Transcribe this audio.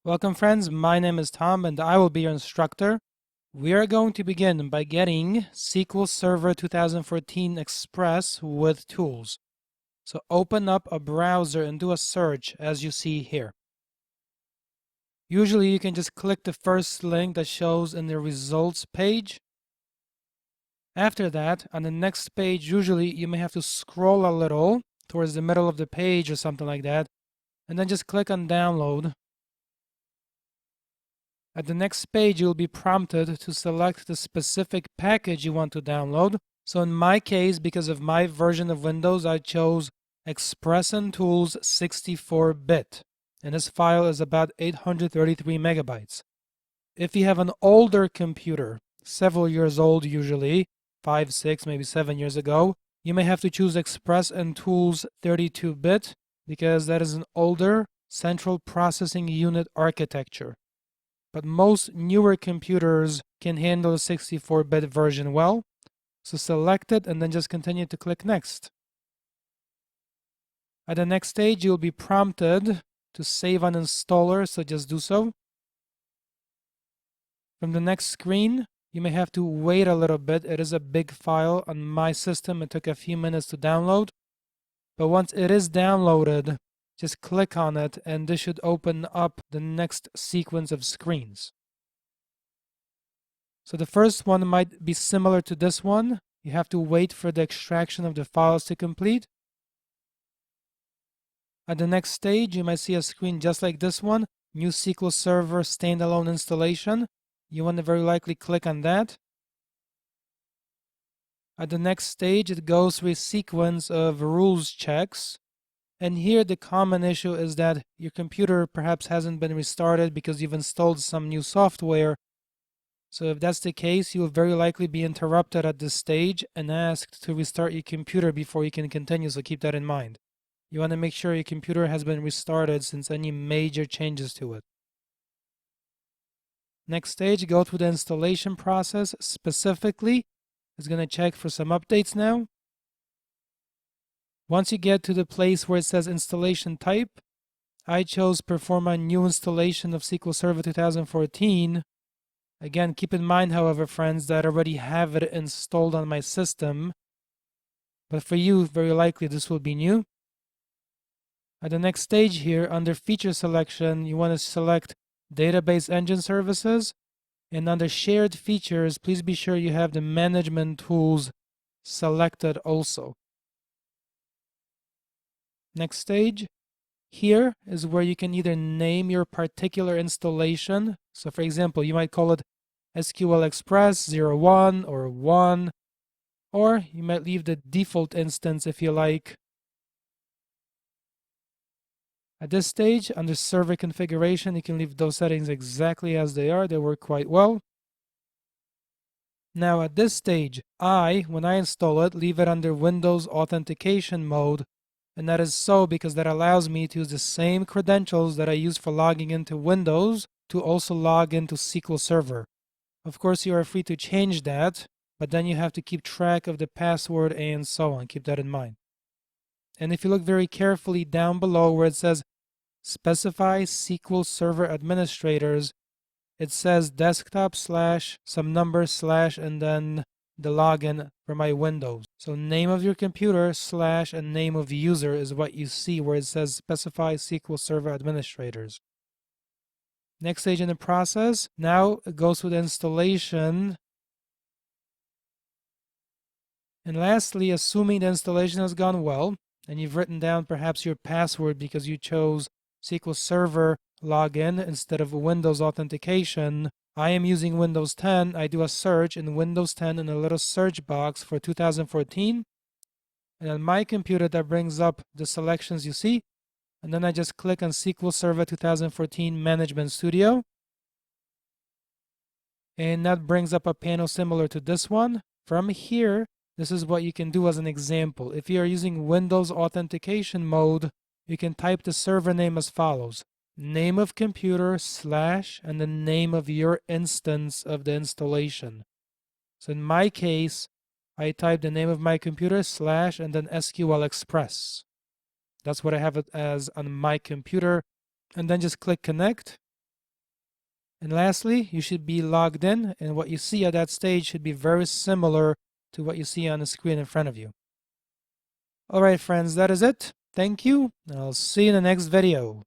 Welcome friends, my name is Tom and I will be your instructor. We are going to begin by getting SQL Server 2014 Express with tools. So open up a browser and do a search as you see here. Usually you can just click the first link that shows in the results page. After that, on the next page, usually you may have to scroll a little towards the middle of the page or something like that, and then just click on download. At the next page, you'll be prompted to select the specific package you want to download. So in my case, because of my version of Windows, I chose Express and Tools 64-bit. And this file is about 833 megabytes. If you have an older computer, several years old usually, 5, 6, maybe 7 years ago, you may have to choose Express and Tools 32-bit because that is an older central processing unit architecture. But most newer computers can handle the 64-bit version well. So select it and then just continue to click Next. At the next stage, you'll be prompted to save on installer, so just do so. From the next screen, you may have to wait a little bit. It is a big file. On my system, it took a few minutes to download. But once it is downloaded, just click on it and this should open up the next sequence of screens. So the first one might be similar to this one. You have to wait for the extraction of the files to complete. At the next stage, you might see a screen just like this one, New SQL Server Standalone Installation. You want to very likely click on that. At the next stage, it goes through a sequence of rules checks. And here the common issue is that your computer perhaps hasn't been restarted because you've installed some new software. So if that's the case, you will very likely be interrupted at this stage and asked to restart your computer before you can continue, so keep that in mind. You want to make sure your computer has been restarted since any major changes to it. Next stage, go through the installation process. Specifically, it's going to check for some updates now. Once you get to the place where it says installation type, I chose perform a new installation of SQL Server 2014. Again, keep in mind, however, friends, that I already have it installed on my system. But for you, very likely this will be new. At the next stage here, under feature selection, you want to select Database Engine Services. And under shared features, please be sure you have the management tools selected also. Next stage. Here is where you can either name your particular installation. So for example, you might call it SQL Express 01 or 1, or you might leave the default instance if you like. At this stage, under server configuration, you can leave those settings exactly as they are. They work quite well. Now at this stage, when I install it, leave it under Windows authentication mode. And that is so because that allows me to use the same credentials that I use for logging into Windows to also log into SQL Server. Of course, you are free to change that, but then you have to keep track of the password and so on. Keep that in mind. And if you look very carefully down below where it says specify SQL Server administrators, it says desktop / some number / and then the login for my Windows. So name of your computer / and name of user is what you see where it says specify SQL Server administrators. Next stage in the process, now it goes with installation. And lastly, assuming the installation has gone well, and you've written down perhaps your password because you chose SQL Server login instead of Windows authentication. I am using Windows 10. I do a search in Windows 10 in a little search box for 2014. And on my computer, that brings up the selections you see. And then I just click on SQL Server 2014 Management Studio. And that brings up a panel similar to this one. From here, this is what you can do as an example. If you are using Windows authentication mode, you can type the server name as follows. Name of computer / and the name of your instance of the installation. So in my case, I type the name of my computer / and then SQL Express. That's what I have it as on my computer. And then just click connect. And lastly, you should be logged in, and what you see at that stage should be very similar to what you see on the screen in front of you. Alright friends, that is it. Thank you, and I'll see you in the next video.